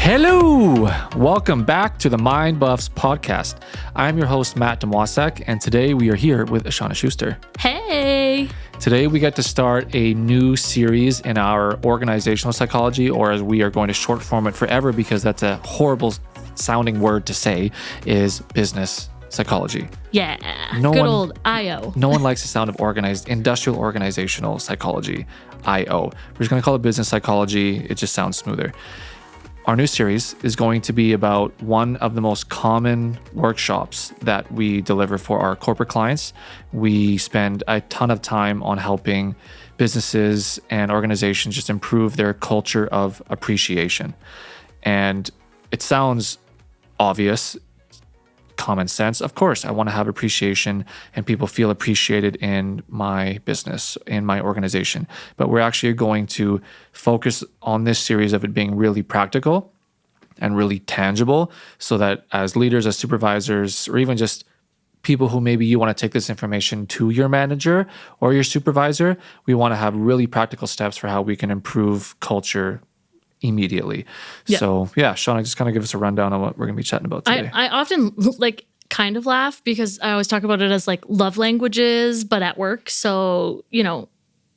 Hello! Welcome back to the Mind Buffs podcast. I'm your host, Matt Demwasek, and today we are here with Ashana Schuster. Hey! Today we get to start a new series in our organizational psychology, or as we are going to short form it forever because that's a horrible sounding word to say, is business psychology. Yeah, old IO. No one likes the sound of industrial organizational psychology, IO. We're just going to call it business psychology. It just sounds smoother. Our new series is going to be about one of the most common workshops that we deliver for our corporate clients. We spend a ton of time on helping businesses and organizations just improve their culture of appreciation. And it sounds obvious, common sense. Of course, I want to have appreciation and people feel appreciated in my business, in my organization. But we're actually going to focus on this series of it being really practical and really tangible so that as leaders, as supervisors, or even just people who maybe you want to take this information to your manager or your supervisor, we want to have really practical steps for how we can improve culture immediately. Yeah. So Shauna, just kind of give us a rundown on what we're going to be chatting about today. I often kind of laugh because I always talk about it as love languages, but at work. So,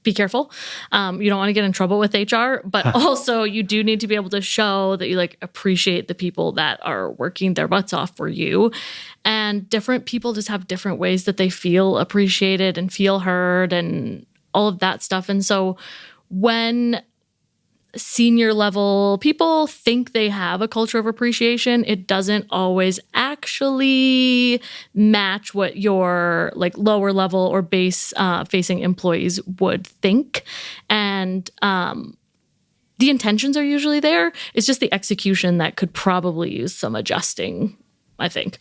be careful. You don't want to get in trouble with HR, but also you do need to be able to show that you appreciate the people that are working their butts off for you. And different people just have different ways that they feel appreciated and feel heard and all of that stuff. And so when senior level people think they have a culture of appreciation, it doesn't always actually match what your lower level or base facing employees would think. And the intentions are usually there. It's just the execution that could probably use some adjusting, I think.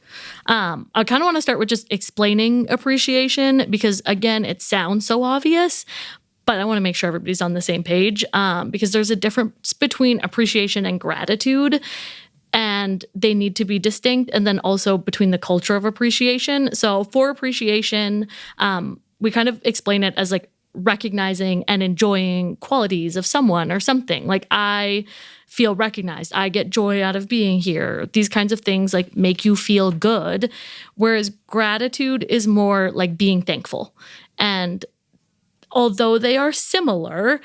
I kind of want to start with just explaining appreciation because, again, it sounds so obvious, but I want to make sure everybody's on the same page because there's a difference between appreciation and gratitude, and they need to be distinct. And then also between the culture of appreciation. So for appreciation, we kind of explain it as recognizing and enjoying qualities of someone or something. I feel recognized. I get joy out of being here. These kinds of things make you feel good. Whereas gratitude is more being thankful. And although they are similar,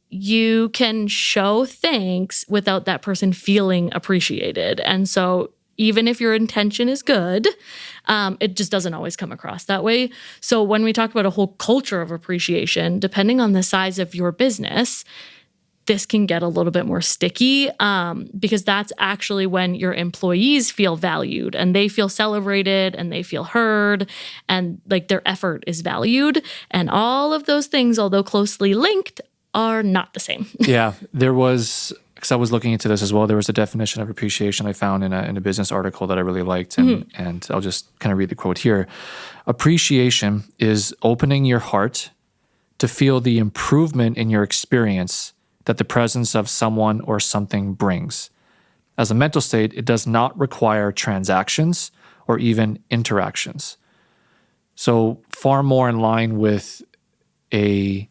you can show thanks without that person feeling appreciated. And so even if your intention is good, it just doesn't always come across that way. So when we talk about a whole culture of appreciation, depending on the size of your business, this can get a little bit more sticky because that's actually when your employees feel valued and they feel celebrated and they feel heard and their effort is valued. And all of those things, although closely linked, are not the same. Yeah, there was, because I was looking into this as well, there was a definition of appreciation I found in a business article that I really liked. And I'll just kind of read the quote here. Appreciation is opening your heart to feel the improvement in your experience that the presence of someone or something brings. As a mental state, it does not require transactions or even interactions. So far more in line with a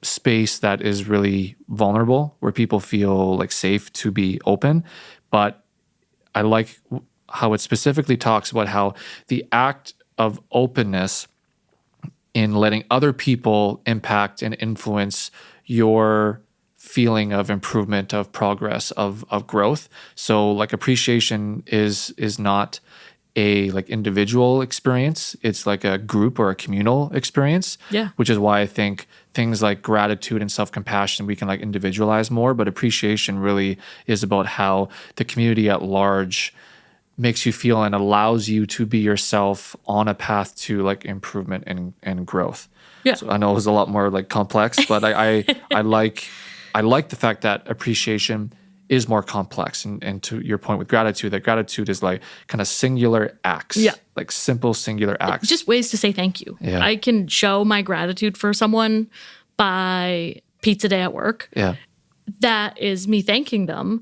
space that is really vulnerable, where people feel safe to be open. But I like how it specifically talks about how the act of openness in letting other people impact and influence your feeling of improvement, of progress, of growth. So appreciation is not a individual experience. It's a group or a communal experience. Yeah. Which is why I think things like gratitude and self-compassion we can individualize more, but appreciation really is about how the community at large makes you feel and allows you to be yourself on a path to improvement and growth. Yeah. So I know it was a lot more complex, but I like the fact that appreciation is more complex. And to your point with gratitude, that gratitude is kind of singular acts. Yeah. Simple singular acts. Just ways to say thank you. Yeah. I can show my gratitude for someone by pizza day at work. Yeah. That is me thanking them.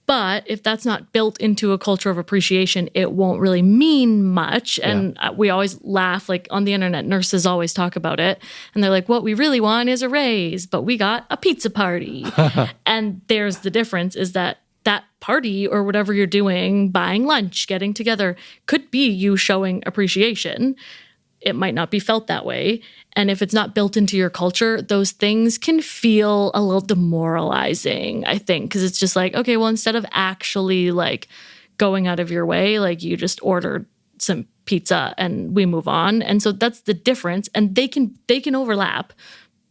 But if that's not built into a culture of appreciation, it won't really mean much. And we always laugh, on the internet, nurses always talk about it. And they're like, what we really want is a raise, but we got a pizza party. And there's the difference is that that party or whatever you're doing, buying lunch, getting together, could be you showing appreciation. It might not be felt that way. And if it's not built into your culture, those things can feel a little demoralizing, I think, because it's just like, okay, well, instead of actually like going out of your way, like you just ordered some pizza and we move on. And so that's the difference. And they can overlap.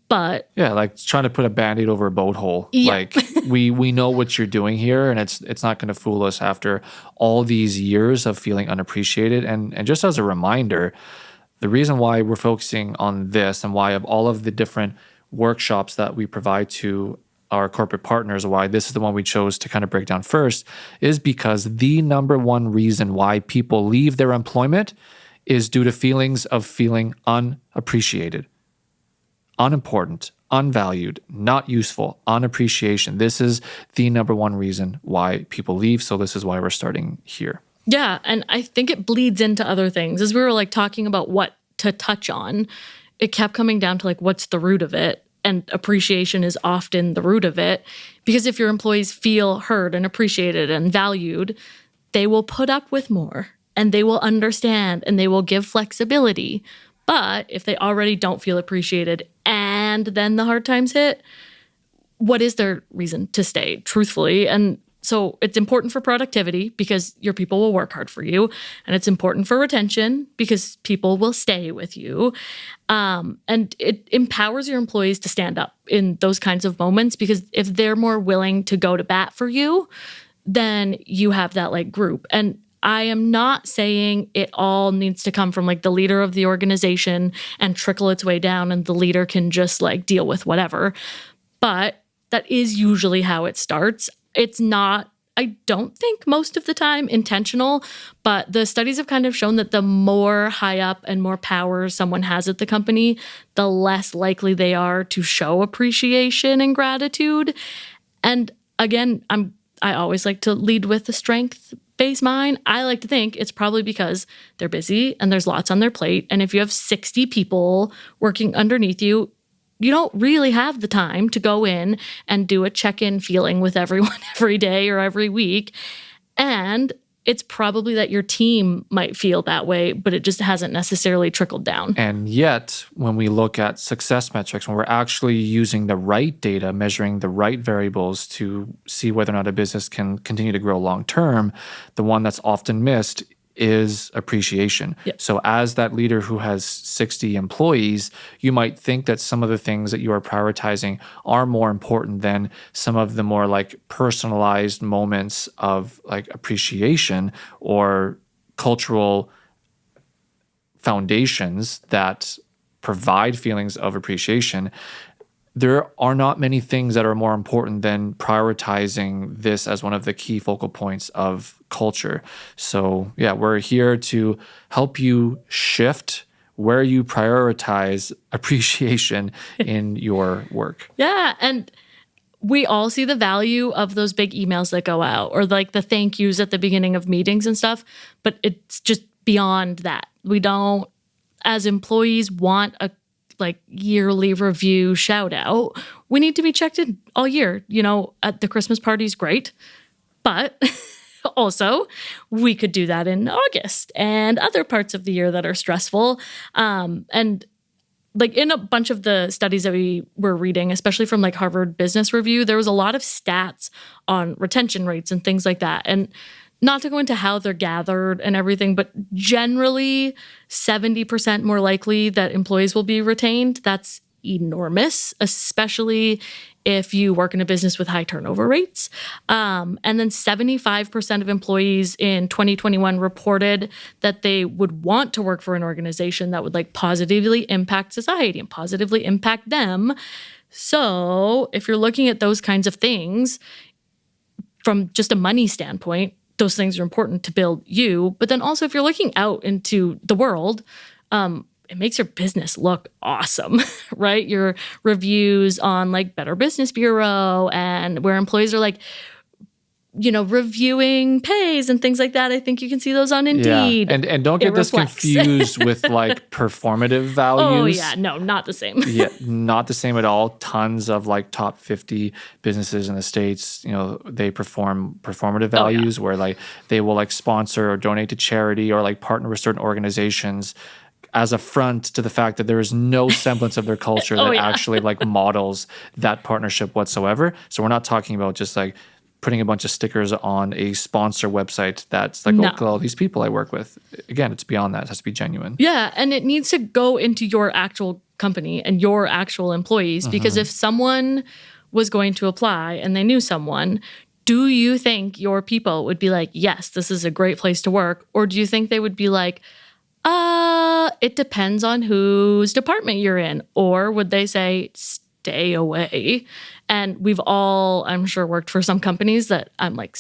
But yeah, like trying to put a Band-Aid over a boat hole. Yeah. Like we know what you're doing here, and it's not going to fool us after all these years of feeling unappreciated. And just as a reminder, the reason why we're focusing on this and why of all of the different workshops that we provide to our corporate partners, why this is the one we chose to kind of break down first, is because the number one reason why people leave their employment is due to feelings of feeling unappreciated, unimportant, unvalued, not useful, unappreciation. This is the number one reason why people leave. So this is why we're starting here. yeah, and I think it bleeds into other things. As we were like talking about what to touch on, it kept coming down to like, what's the root of it? And appreciation is often the root of it. Because if your employees feel heard and appreciated and valued, they will put up with more and they will understand and they will give flexibility. But if they already don't feel appreciated and then the hard times hit, what is their reason to stay, truthfully? And so it's important for productivity because your people will work hard for you. And it's important for retention because people will stay with you. And it empowers your employees to stand up in those kinds of moments, because if they're more willing to go to bat for you, then you have that like group. And I am not saying it all needs to come from like the leader of the organization and trickle its way down and the leader can just like deal with whatever. But that is usually how it starts. It's not, I don't think most of the time, intentional, but the studies have kind of shown that the more high up and more power someone has at the company, the less likely they are to show appreciation and gratitude. And again, I always like to lead with the strength-based mind. I like to think it's probably because they're busy and there's lots on their plate. And if you have 60 people working underneath you, you don't really have the time to go in and do a check-in feeling with everyone every day or every week. And it's probably that your team might feel that way, but it just hasn't necessarily trickled down. And yet, when we look at success metrics, when we're actually using the right data, measuring the right variables to see whether or not a business can continue to grow long term, the one that's often missed is appreciation. Yep. So as that leader who has 60 employees, you might think that some of the things that you are prioritizing are more important than some of the more like personalized moments of like appreciation or cultural foundations that provide feelings of appreciation. There are not many things that are more important than prioritizing this as one of the key focal points of culture. So yeah, we're here to help you shift where you prioritize appreciation in your work. Yeah, and we all see the value of those big emails that go out or like the thank yous at the beginning of meetings and stuff, but it's just beyond that. We don't, as employees, want a like yearly review shout out. We need to be checked in all year. You know, at the Christmas party's great, but also we could do that in August and other parts of the year that are stressful. And like in a bunch of the studies that we were reading, especially from like Harvard Business Review, there was a lot of stats on retention rates and things like that. And not to go into how they're gathered and everything, but generally 70% more likely that employees will be retained. That's enormous, especially if you work in a business with high turnover rates. And then 75% of employees in 2021 reported that they would want to work for an organization that would like positively impact society and positively impact them. So if you're looking at those kinds of things from just a money standpoint, those things are important to build you. But then also if you're looking out into the world, it makes your business look awesome, right? Your reviews on like Better Business Bureau and where employees are like reviewing pays and things like that. I think you can see those on Indeed. Yeah. And don't get this confused with like performative values. Oh yeah, no, not the same. Yeah, not the same at all. Tons of like top 50 businesses in the States, they perform performative values where like they will like sponsor or donate to charity or like partner with certain organizations as a front to the fact that there is no semblance of their culture that actually like models that partnership whatsoever. So we're not talking about just like putting a bunch of stickers on a sponsor website that's like, look at all these people I work with. Again, it's beyond that. It has to be genuine. Yeah, and it needs to go into your actual company and your actual employees, because if someone was going to apply and they knew someone, do you think your people would be like, yes, this is a great place to work? Or do you think they would be like, it depends on whose department you're in? Or would they say, stay away? And we've all, I'm sure, worked for some companies that I'm like,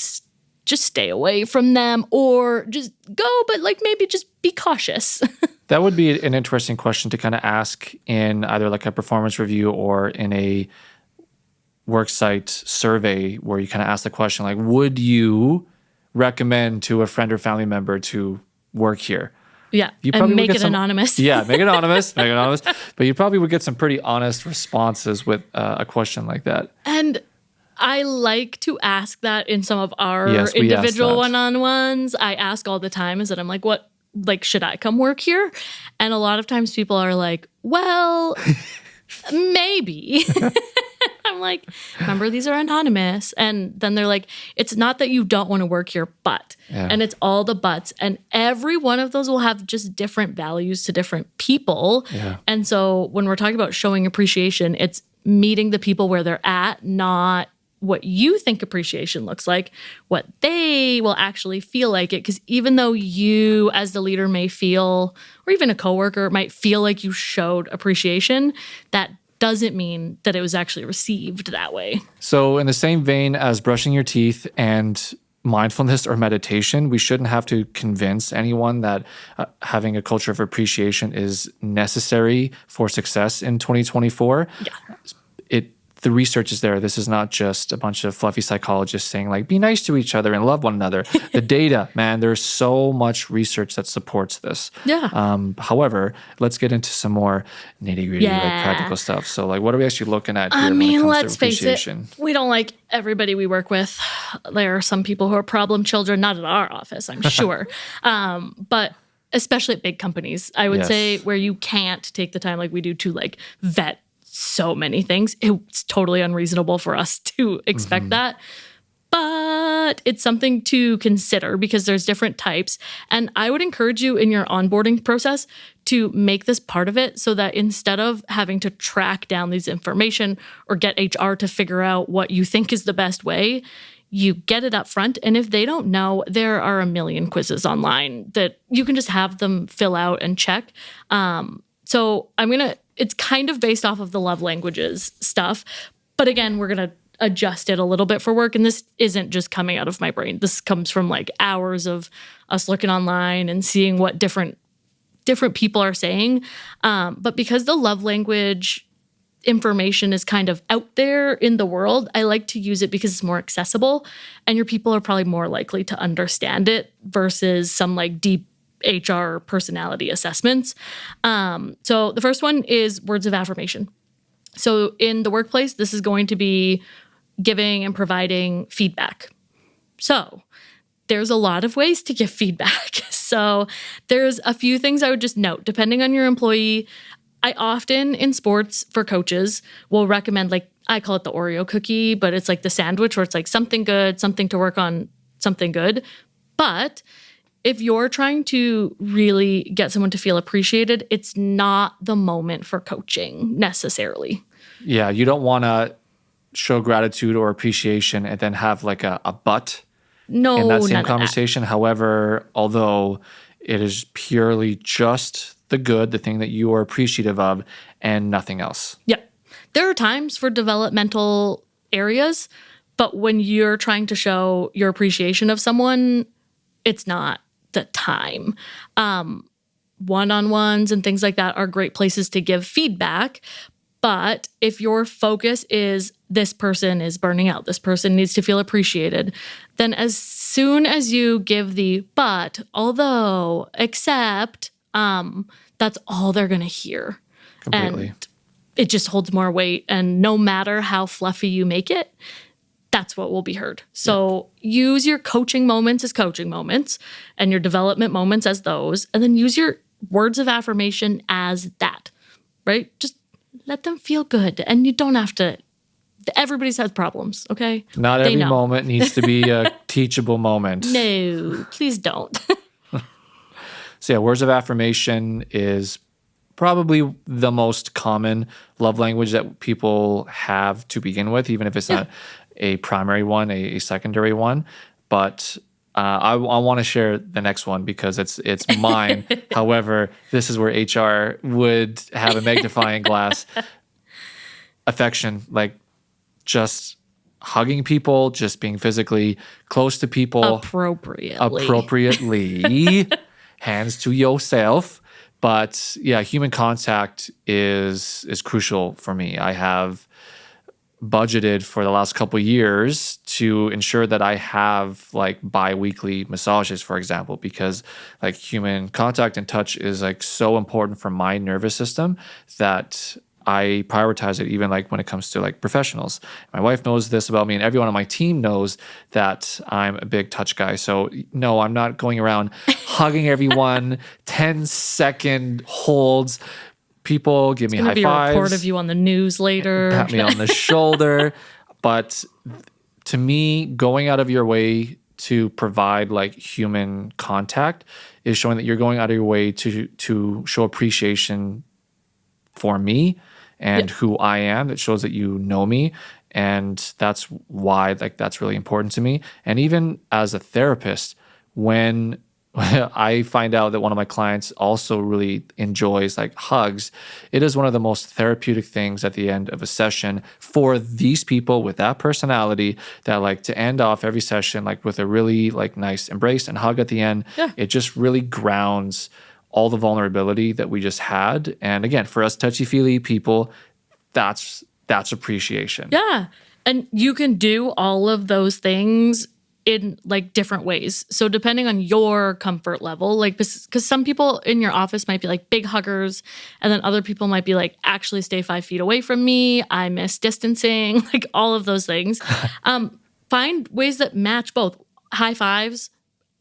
just stay away from them, or just go, but like maybe just be cautious. That would be an interesting question to kind of ask in either like a performance review or in a worksite survey where you kind of ask the question like, would you recommend to a friend or family member to work here? Yeah, and make it anonymous. Yeah, make it anonymous. Make it anonymous. But you probably would get some pretty honest responses with a question like that. And I like to ask that in some of our individual one-on-ones. I ask all the time, is that I'm like, what, like, should I come work here? And a lot of times people are like, well, maybe. I'm like, remember, these are anonymous. And then they're like, it's not that you don't want to work here, but. Yeah. And it's all the buts. And every one of those will have just different values to different people. Yeah. And so when we're talking about showing appreciation, it's meeting the people where they're at, not what you think appreciation looks like, what they will actually feel like it. Because even though you as the leader may feel, or even a coworker might feel like you showed appreciation, that doesn't mean that it was actually received that way. So in the same vein as brushing your teeth and mindfulness or meditation, we shouldn't have to convince anyone that having a culture of appreciation is necessary for success in 2024. Yeah. The research is there. This is not just a bunch of fluffy psychologists saying like, be nice to each other and love one another. The data, man, there's so much research that supports this. Yeah. However, let's get into some more nitty gritty, like practical stuff. So like, what are we actually looking at here when it comes let's to appreciation? Face it, we don't like everybody we work with. There are some people who are problem children, not at our office, I'm sure. But especially at big companies, I would say, where you can't take the time like we do to like vet so many things. It's totally unreasonable for us to expect that. But it's something to consider because there's different types. And I would encourage you in your onboarding process to make this part of it so that instead of having to track down these information or get HR to figure out what you think is the best way, you get it up front. And if they don't know, there are a million quizzes online that you can just have them fill out and check. So it's kind of based off of the love languages stuff. But again, we're going to adjust it a little bit for work. And this isn't just coming out of my brain. This comes from like hours of us looking online and seeing what different people are saying. But because the love language information is kind of out there in the world, I like to use it because it's more accessible and your people are probably more likely to understand it versus some like deep HR personality assessments. So the first one is words of affirmation. So in the workplace, this is going to be giving and providing feedback. So there's a lot of ways to give feedback. So there's a few things I would just note, depending on your employee. I often in sports for coaches will recommend, like, I call it the Oreo cookie, but it's like the sandwich where it's like something good, something to work on, something good. But if you're trying to really get someone to feel appreciated, it's not the moment for coaching necessarily. Yeah, you don't want to show gratitude or appreciation and then have like a but in that same conversation. However, although it is purely just the good, the thing that you are appreciative of and nothing else. Yeah. There are times for developmental areas, but when you're trying to show your appreciation of someone, it's not the time. One-on-ones and things like that are great places to give feedback. But if your focus is this person is burning out, this person needs to feel appreciated, then as soon as you give the but, although, except, that's all they're going to hear. Completely. And it just holds more weight. And no matter how fluffy you make it, that's what will be heard. So use your coaching moments as coaching moments and your development moments as those, and then use your words of affirmation as that, right? Just let them feel good. And you don't have to, everybody's has problems, okay? Not They every know. moment needs to be a teachable moment. No, please don't. So yeah, words of affirmation is probably the most common love language that people have to begin with, even if it's not a primary one, a secondary one. But I want to share the next one because it's mine. However, this is where HR would have a magnifying glass. Affection, like just hugging people, just being physically close to people appropriately. Hands to yourself. But yeah, human contact is crucial for me. I have budgeted for the last couple of years to ensure that I have like bi-weekly massages, for example, because like human contact and touch is like so important for my nervous system that I prioritize it, even like when it comes to like professionals. My wife knows this about me, and everyone on my team knows that I'm a big touch guy. So no, I'm not going around hugging everyone, 10-second holds. People give me high It's going to be fives. a report of you on the news later. Pat me on the shoulder. But to me, going out of your way to provide like human contact is showing that you're going out of your way to show appreciation for me and who I am. It shows that you know me. And that's why like that's really important to me. And even as a therapist, when I find out that one of my clients also really enjoys like hugs, it is one of the most therapeutic things at the end of a session for these people with that personality that like to end off every session like with a really like nice embrace and hug at the end. It just really grounds all the vulnerability that we just had. And again, for us touchy-feely people, that's appreciation. Yeah. And you can do all of those things in like different ways. So depending on your comfort level, like because some people in your office might be like big huggers, and then other people might be like, actually stay 5 feet away from me. I miss distancing, like all of those things. Find ways that match both. High fives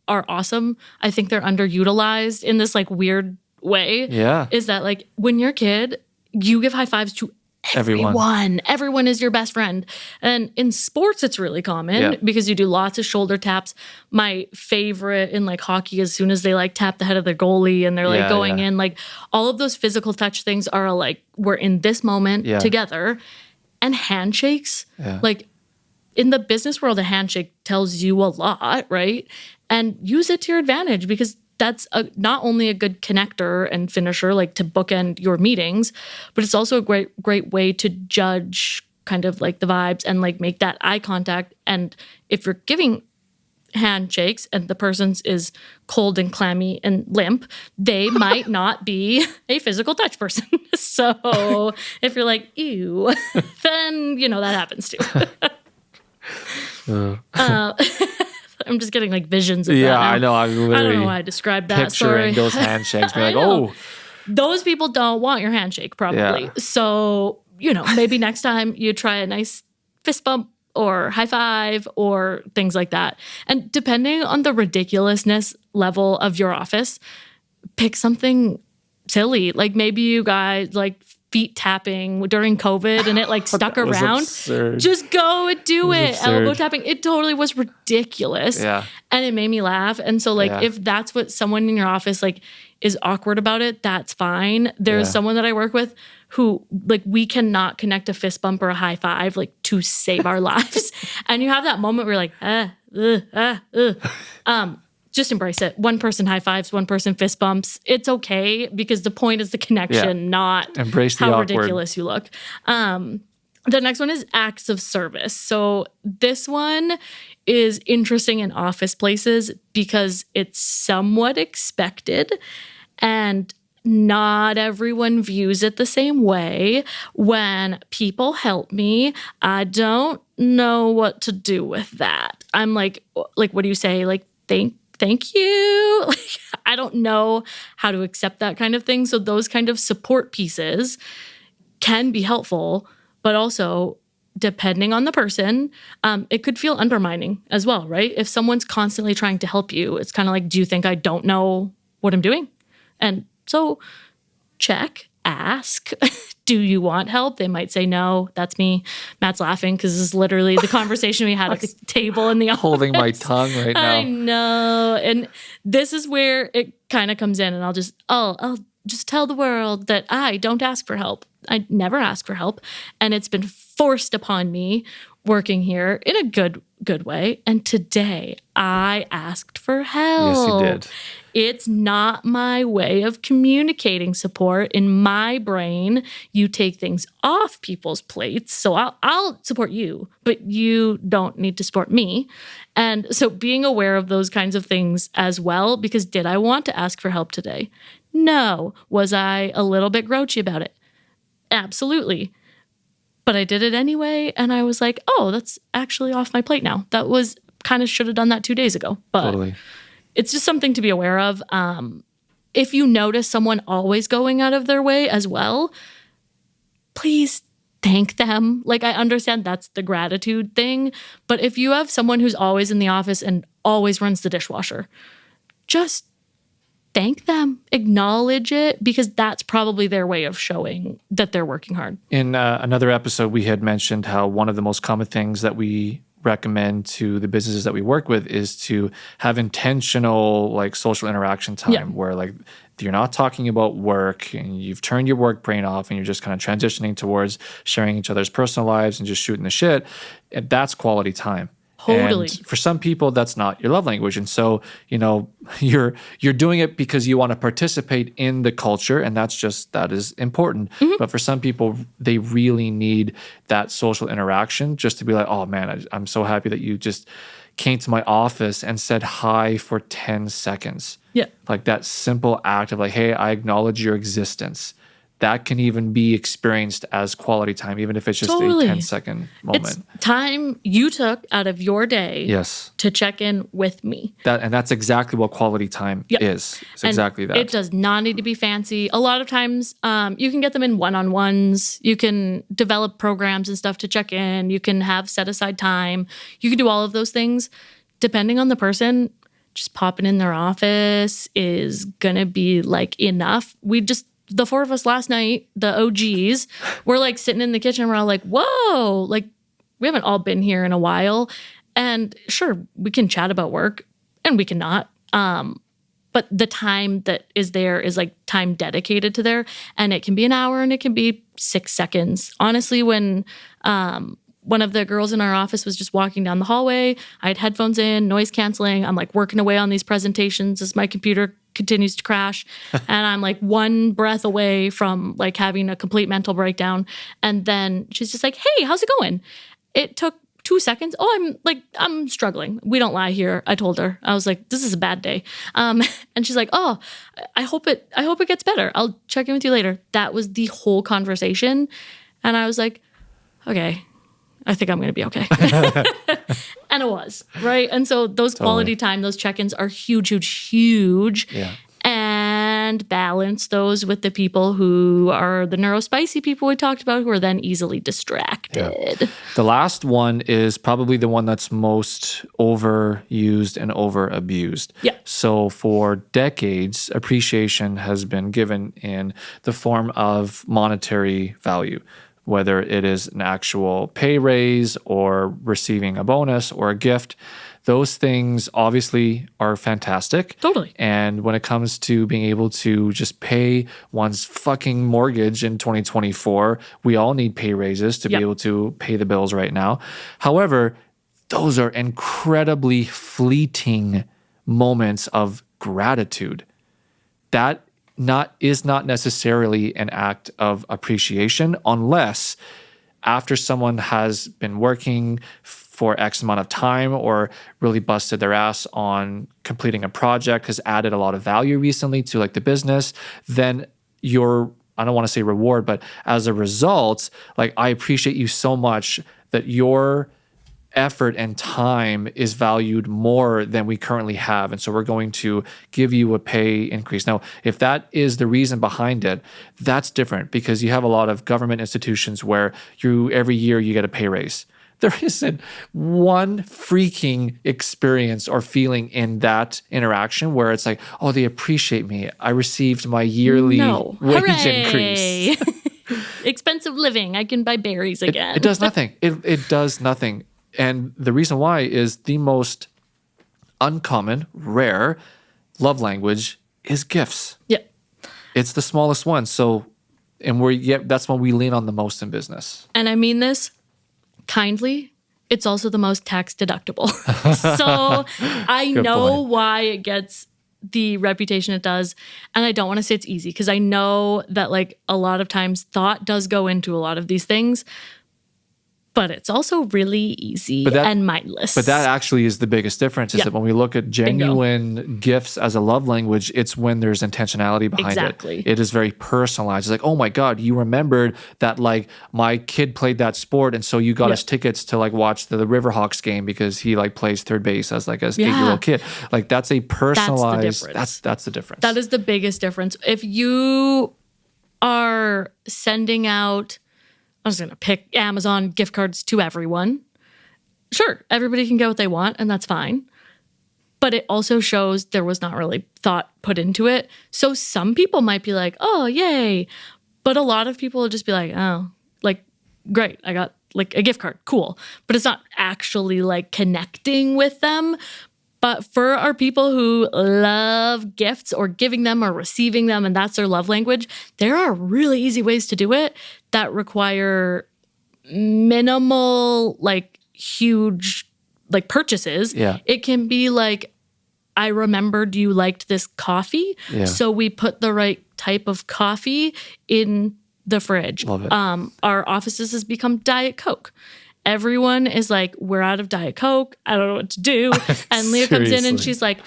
are awesome. I think they're underutilized in this like weird way. Yeah. Is that like when you're a kid, you give high fives to everyone. Everyone is your best friend. And in sports, it's really common because you do lots of shoulder taps. My favorite in like hockey, as soon as they like tap the head of their goalie and they're like going in, like all of those physical touch things are like, we're in this moment together. And handshakes, like in the business world, a handshake tells you a lot, right? And use it to your advantage because that's not only a good connector and finisher, like to bookend your meetings, but it's also a great way to judge kind of like the vibes and like make that eye contact. And if you're giving handshakes and the person's is cold and clammy and limp, they might not be a physical touch person. So if you're like, ew, then, you know, that happens too. I'm just getting like visions of that now. I know. I'm literally I don't know why I described that. picturing those handshakes. Being like, oh. Those people don't want your handshake, probably. Yeah. So, you know, maybe next time you try a nice fist bump or high five or things like that. And depending on the ridiculousness level of your office, pick something silly. Like maybe you guys like feet tapping during COVID and it like stuck around. Absurd. Just go and do it. Absurd. Elbow tapping. It totally was ridiculous. Yeah. And it made me laugh. And so like if that's what someone in your office like is awkward about it, that's fine. There's someone that I work with who like we cannot connect a fist bump or a high five like to save our lives. And you have that moment where you're like, just embrace it. One person high fives, one person fist bumps. It's okay because the point is the connection, not embrace the how awkward. ridiculous you look. The next one is acts of service. So this one is interesting in office places because it's somewhat expected. And not everyone views it the same way. When people help me, I don't know what to do with that. I'm like, what do you say? Like, thank you. Like, I don't know how to accept that kind of thing. So those kind of support pieces can be helpful, but also depending on the person, it could feel undermining as well, right? If someone's constantly trying to help you, it's kind of like, do you think I don't know what I'm doing? And so check, ask, do you want help? They might say no. That's me. Matt's laughing because this is literally the conversation we had at the table in the office. Holding my tongue right now. I know. And this is where it kind of comes in, and I'll just tell the world that I don't ask for help. I never ask for help. And it's been forced upon me working here in a good way. And today I asked for help. Yes, you did. It's not my way of communicating support. In my brain, you take things off people's plates. So I'll support you, but you don't need to support me. And so being aware of those kinds of things as well, because did I want to ask for help today? No. Was I a little bit grouchy about it? Absolutely. But I did it anyway. And I was like, oh, that's actually off my plate now. That was kind of should have done that 2 days ago. But Totally. It's just something to be aware of. If you notice someone always going out of their way as well, please thank them. Like, I understand that's the gratitude thing. But if you have someone who's always in the office and always runs the dishwasher, just thank them, acknowledge it, because that's probably their way of showing that they're working hard. In another episode, we had mentioned how one of the most common things that we recommend to the businesses that we work with is to have intentional like social interaction time where like you're not talking about work and you've turned your work brain off and you're just kind of transitioning towards sharing each other's personal lives and just shooting the shit. And that's quality time. Totally. And for some people, that's not your love language. And so, you're doing it because you want to participate in the culture, and that is important. Mm-hmm. But for some people, they really need that social interaction just to be like, oh man, I'm so happy that you just came to my office and said hi for 10 seconds. Yeah. Like that simple act of like, hey, I acknowledge your existence. That can even be experienced as quality time, even if it's just a 10-second moment. It's time you took out of your day to check in with me. That's exactly what quality time is. It's exactly that. It does not need to be fancy. A lot of times you can get them in one-on-ones. You can develop programs and stuff to check in. You can have set-aside time. You can do all of those things. Depending on the person, just popping in their office is going to be like enough. The four of us last night, the OGs, we're like sitting in the kitchen. We're all like, whoa, like we haven't all been here in a while. And sure, we can chat about work and we can not. But the time that is there is like time dedicated to there. And it can be an hour and it can be 6 seconds. Honestly, when one of the girls in our office was just walking down the hallway, I had headphones in, noise canceling. I'm like working away on these presentations as my computer continues to crash. And I'm like one breath away from like having a complete mental breakdown. And then she's just like, hey, how's it going? It took 2 seconds. Oh, I'm struggling. We don't lie here. I told her. I was like, this is a bad day. And she's like, oh, I hope it gets better. I'll check in with you later. That was the whole conversation. And I was like, okay, I think I'm going to be okay. And it was, right? And so those quality time, those check-ins are huge, huge, huge. Yeah. And balance those with the people who are the neurospicy people we talked about who are then easily distracted. Yeah. The last one is probably the one that's most overused and over-abused. Yeah. So for decades, appreciation has been given in the form of monetary value, whether it is an actual pay raise or receiving a bonus or a gift. Those things obviously are fantastic. Totally. And when it comes to being able to just pay one's fucking mortgage in 2024, we all need pay raises to be able to pay the bills right now. However, those are incredibly fleeting moments of gratitude. That is not necessarily an act of appreciation unless after someone has been working for X amount of time or really busted their ass on completing a project, has added a lot of value recently to like the business, then I don't want to say reward, but as a result, like I appreciate you so much that your effort and time is valued more than we currently have. And so we're going to give you a pay increase. Now, if that is the reason behind it, that's different because you have a lot of government institutions where every year you get a pay raise. There isn't one freaking experience or feeling in that interaction where it's like, oh, they appreciate me. I received my yearly wage increase. Expensive living. I can buy berries again. It does nothing. It does nothing. And the reason why is the most uncommon, rare love language is gifts. Yep. It's the smallest one. So, that's when we lean on the most in business. And I mean this kindly. It's also the most tax deductible. So I know why it gets the reputation it does. And I don't want to say it's easy because I know that like a lot of times thought does go into a lot of these things. But it's also really easy and mindless. But that actually is the biggest difference is that when we look at genuine gifts as a love language, it's when there's intentionality behind it. It is very personalized. It's like, oh my God, you remembered that like my kid played that sport and so you got us tickets to like watch the Riverhawks game because he like plays third base as like a 8-year-old kid. Like that's a personalized, that's the difference. That is the biggest difference. If you are sending out, I was going to pick Amazon gift cards to everyone. Sure, everybody can get what they want, and that's fine. But it also shows there was not really thought put into it. So some people might be like, oh, yay. But a lot of people will just be like, oh, like, great, I got like a gift card, cool. But it's not actually like connecting with them. But for our people who love gifts or giving them or receiving them, and that's their love language, there are really easy ways to do it that require minimal, like huge, like purchases. Yeah. It can be like, I remembered you liked this coffee. Yeah. So we put the right type of coffee in the fridge. Love it. Our offices has become Diet Coke. Everyone is like, we're out of Diet Coke. I don't know what to do. And Leah comes in and she's like,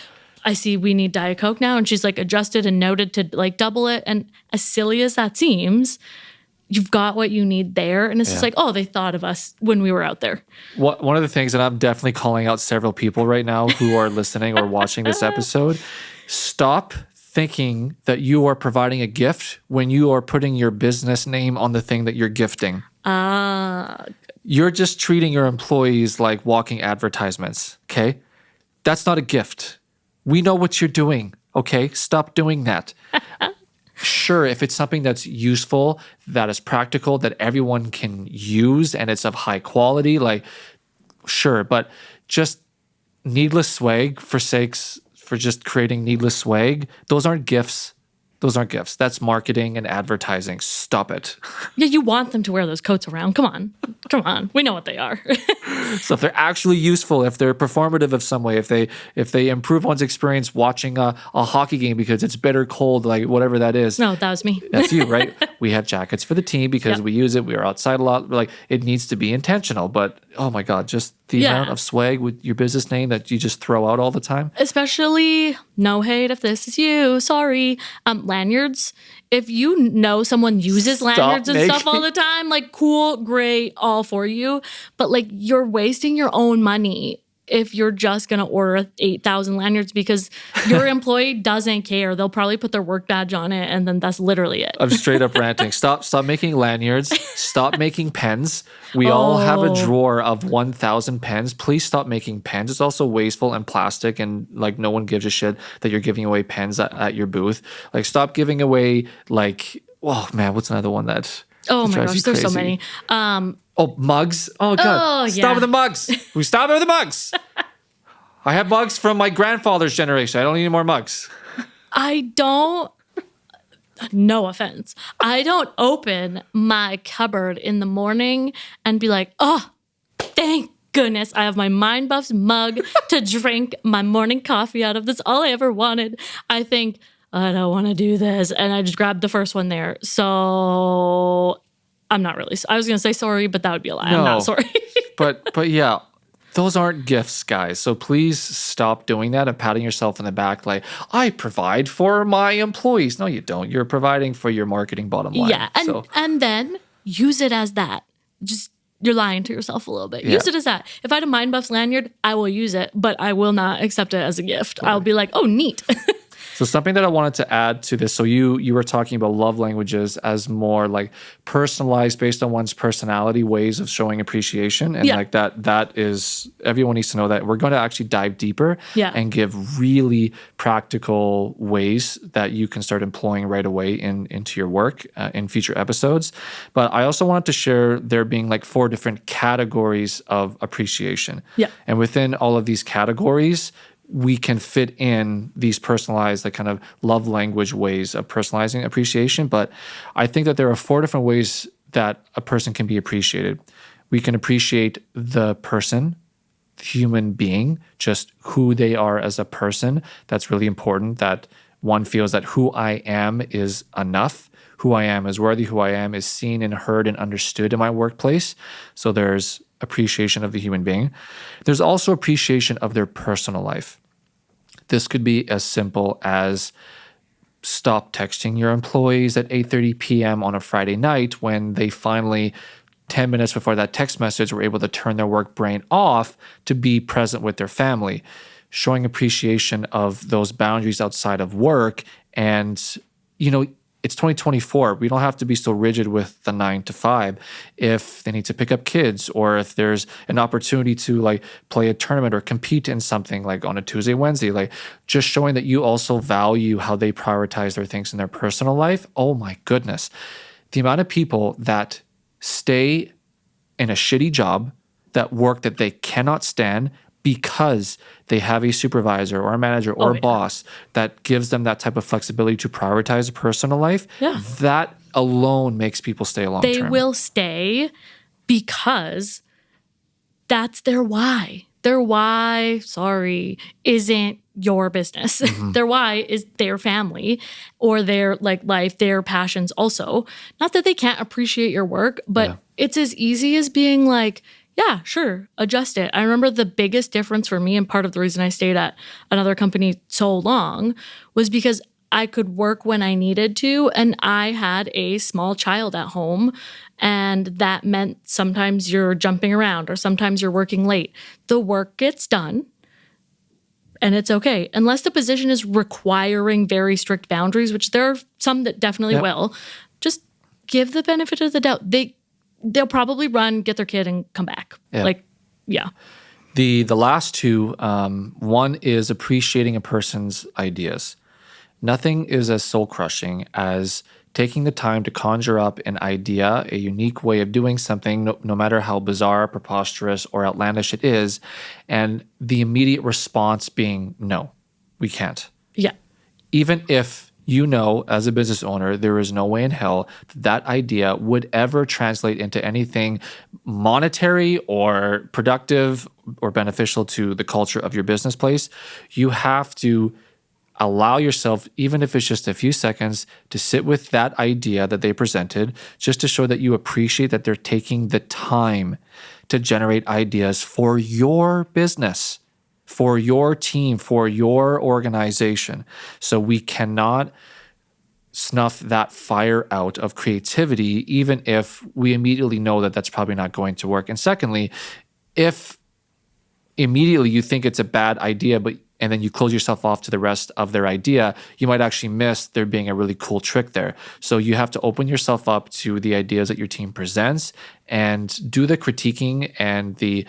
I see we need Diet Coke now. And she's like adjusted and noted to like double it. And as silly as that seems, you've got what you need there. And it's just like, oh, they thought of us when we were out there. One of the things, and I'm definitely calling out several people right now who are listening or watching this episode, stop thinking that you are providing a gift when you are putting your business name on the thing that you're gifting. You're just treating your employees like walking advertisements, okay? That's not a gift. We know what you're doing, okay? Stop doing that. Sure, if it's something that's useful, that is practical, that everyone can use, and it's of high quality, like, sure. But just needless swag for just creating needless swag, those aren't gifts. Those aren't gifts. That's marketing and advertising. Stop it. Yeah, you want them to wear those coats around. Come on. We know what they are. So if they're actually useful, if they're performative of some way, if they improve one's experience watching a hockey game because it's bitter cold, like whatever that is. No, that was me. That's you, right? We have jackets for the team because we use it. We are outside a lot. Like it needs to be intentional. But oh my God, just the amount of swag with your business name that you just throw out all the time. Especially, no hate if this is you, sorry. Lanyards. If you know someone uses lanyards and stuff all the time, like cool, great, all for you. But like you're wasting your own money if you're just going to order 8,000 lanyards because your employee doesn't care. They'll probably put their work badge on it and then that's literally it. I'm straight up ranting. Stop making lanyards. Stop making pens. We all have a drawer of 1,000 pens. Please stop making pens. It's also wasteful and plastic and like no one gives a shit that you're giving away pens at your booth. Like stop giving away like, oh man, what's another one that oh my gosh, there's so many. Mugs. Oh God. Stop with the mugs. We stop with the mugs. I have mugs from my grandfather's generation. I don't need any more mugs. No offense. I don't open my cupboard in the morning and be like, oh, thank goodness I have my Mind Buffs mug to drink my morning coffee out of. That's all I ever wanted. I think, I don't want to do this. And I just grabbed the first one there. So I'm not really, I was going to say sorry, but that would be a lie. No, I'm not sorry. but yeah, those aren't gifts, guys. So please stop doing that and patting yourself in the back like, I provide for my employees. No, you don't. You're providing for your marketing bottom line. Yeah. And then use it as that. Just you're lying to yourself a little bit. Use it as that. If I had a Mind Buffs lanyard, I will use it, but I will not accept it as a gift. I'll be like, oh, neat. So something that I wanted to add to this, so you were talking about love languages as more like personalized based on one's personality ways of showing appreciation. And like that is, everyone needs to know that we're going to actually dive deeper and give really practical ways that you can start employing right away into your work in future episodes. But I also wanted to share there being like 4 different categories of appreciation. Yeah. And within all of these categories, we can fit in these personalized, like kind of love language ways of personalizing appreciation. But I think that there are 4 different ways that a person can be appreciated. We can appreciate the person, human being, just who they are as a person. That's really important, that one feels that who I am is enough. Who I am is worthy. Who I am is seen and heard and understood in my workplace. So there's appreciation of the human being. There's also appreciation of their personal life. This could be as simple as stop texting your employees at 8:30 p.m. on a Friday night when they finally, 10 minutes before that text message, were able to turn their work brain off to be present with their family. Showing appreciation of those boundaries outside of work. And, it's 2024. We don't have to be so rigid with the 9 to 5. If they need to pick up kids, or if there's an opportunity to like play a tournament or compete in something like on a Tuesday, Wednesday, like just showing that you also value how they prioritize their things in their personal life. Oh my goodness. The amount of people that stay in a shitty job, that work that they cannot stand, because they have a supervisor or a manager or a boss that gives them that type of flexibility to prioritize a personal life, that alone makes people stay long term. They will stay because that's their why. Their why, isn't your business. Their why is their family or their life, their passions also. Not that they can't appreciate your work, but it's as easy as being like, yeah, sure, adjust it. I remember the biggest difference for me, and part of the reason I stayed at another company so long, was because I could work when I needed to, and I had a small child at home, and that meant sometimes you're jumping around or sometimes you're working late. The work gets done, and it's okay. Unless the position is requiring very strict boundaries, which there are some that definitely will, just give the benefit of the doubt. They'll probably run, get their kid, and come back. The last 2, one is appreciating a person's ideas. Nothing is as soul-crushing as taking the time to conjure up an idea, a unique way of doing something, no matter how bizarre, preposterous, or outlandish it is, and the immediate response being, no, we can't. Yeah. Even if as a business owner, there is no way in hell that idea would ever translate into anything monetary or productive or beneficial to the culture of your business place. You have to allow yourself, even if it's just a few seconds, to sit with that idea that they presented, just to show that you appreciate that they're taking the time to generate ideas for your business, for your team, for your organization. So we cannot snuff that fire out of creativity, even if we immediately know that that's probably not going to work. And secondly, if immediately you think it's a bad idea, and then you close yourself off to the rest of their idea, you might actually miss there being a really cool trick there. So you have to open yourself up to the ideas that your team presents and do the critiquing and the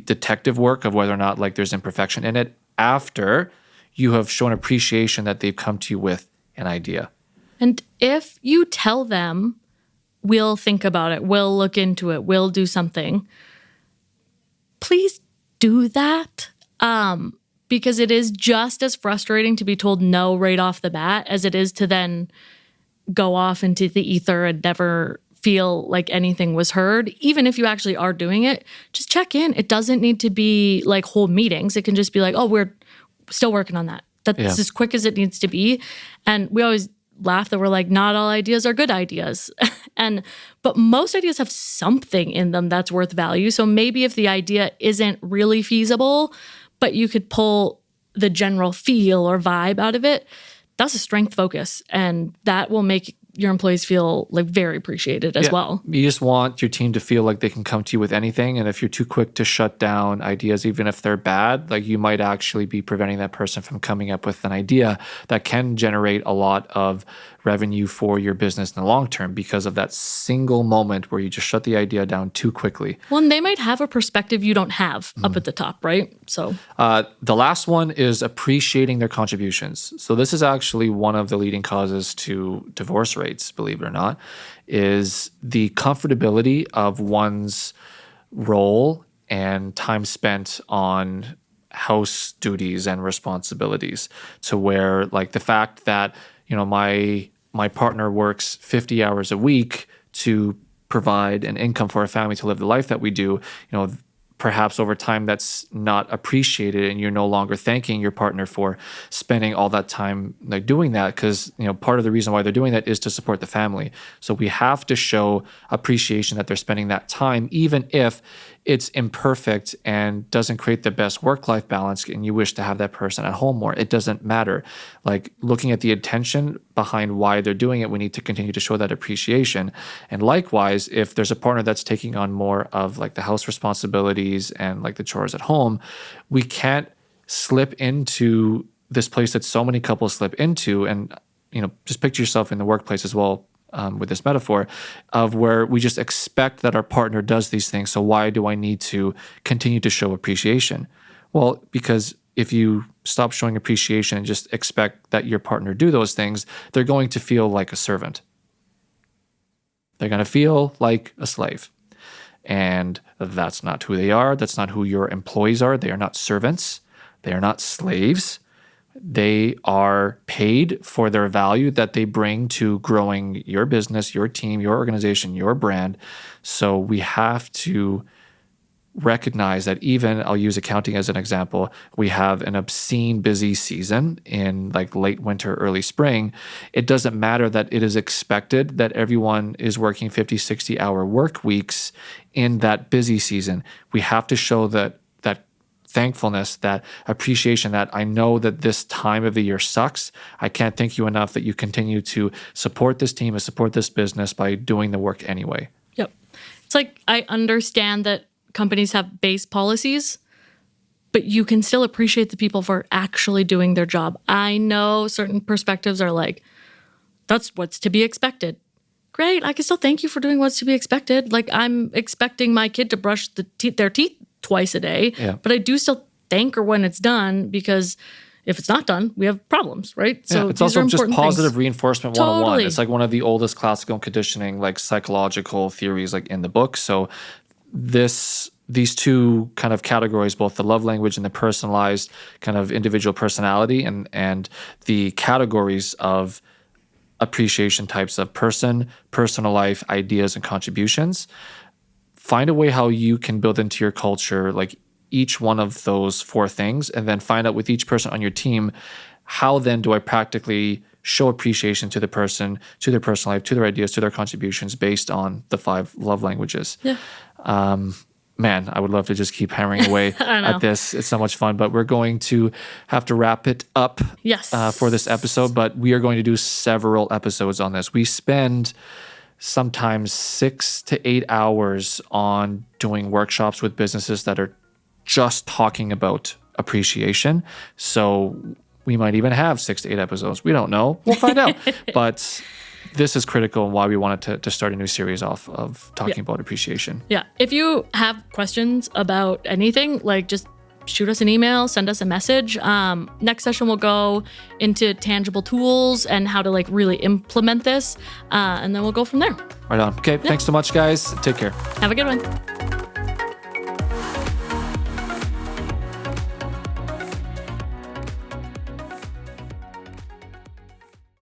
detective work of whether or not there's imperfection in it after you have shown appreciation that they've come to you with an idea. And if you tell them, we'll think about it, we'll look into it, we'll do something, please do that. Because it is just as frustrating to be told no right off the bat as it is to then go off into the ether and never feel like anything was heard. Even if you actually are doing it, just check in. It doesn't need to be whole meetings. It can just be oh, we're still working on that. That's as quick as it needs to be. And we always laugh that we're like, not all ideas are good ideas. But most ideas have something in them that's worth value. So maybe if the idea isn't really feasible, but you could pull the general feel or vibe out of it, that's a strength focus. And that will make your employees feel like very appreciated as well. You just want your team to feel like they can come to you with anything. And if you're too quick to shut down ideas, even if they're bad, like you might actually be preventing that person from coming up with an idea that can generate a lot of revenue for your business in the long term because of that single moment where you just shut the idea down too quickly. Well, and they might have a perspective you don't have up at the top, right? So the last one is appreciating their contributions. So this is actually one of the leading causes to divorce rates, believe it or not, is the comfortability of one's role and time spent on house duties and responsibilities, to where like the fact that, you know, my partner works 50 hours a week to provide an income for our family to live the life that we do, you know, perhaps over time that's not appreciated and you're no longer thanking your partner for spending all that time like doing that, because, you know, part of the reason why they're doing that is to support the family. So we have to show appreciation that they're spending that time, even if it's imperfect and doesn't create the best work-life balance and you wish to have that person at home more. It doesn't matter. Like looking at the intention behind why they're doing it, we need to continue to show that appreciation. And likewise, if there's a partner that's taking on more of like the house responsibilities and like the chores at home, we can't slip into this place that so many couples slip into. And, you know, just picture yourself in the workplace as well. With this metaphor of where we just expect that our partner does these things. So why do I need to continue to show appreciation? Well, because if you stop showing appreciation and just expect that your partner do those things, they're going to feel like a servant. They're going to feel like a slave. And that's not who they are. That's not who your employees are. They are not servants. They are not slaves. They are paid for their value that they bring to growing your business, your team, your organization, your brand. So we have to recognize that even, I'll use accounting as an example, we have an obscene busy season in like late winter, early spring. It doesn't matter that it is expected that everyone is working 50, 60-hour work weeks in that busy season. We have to show that thankfulness, that appreciation, that I know that this time of the year sucks. I can't thank you enough that you continue to support this team and support this business by doing the work anyway. Yep. It's like, I understand that companies have base policies, but you can still appreciate the people for actually doing their job. I know certain perspectives are like, that's what's to be expected. Great. I can still thank you for doing what's to be expected. Like I'm expecting my kid to brush their teeth twice a day, but I do still thank her when it's done, because if it's not done, we have problems, right? So it's also just positive things. reinforcement 101. It's like one of the oldest classical conditioning, like psychological theories, like in the book. So these two kind of categories, both the love language and the personalized kind of individual personality, and the categories of appreciation types of person, personal life, ideas, and contributions. Find a way how you can build into your culture like each one of those four things, and then find out with each person on your team, how then do I practically show appreciation to the person, to their personal life, to their ideas, to their contributions based on the 5 love languages. Yeah. Man, I would love to just keep hammering away at this. It's so much fun, but we're going to have to wrap it up for this episode, but we are going to do several episodes on this. We spend sometimes 6 to 8 hours on doing workshops with businesses that are just talking about appreciation. So we might even have 6 to 8 episodes. We don't know. We'll find out. But this is critical and why we wanted to start a new series off of talking about appreciation. Yeah. If you have questions about anything, like just shoot us an email, send us a message. Next session, we'll go into tangible tools and how to like really implement this. And then we'll go from there. Right on. Okay. Thanks so much, guys. Take care. Have a good one.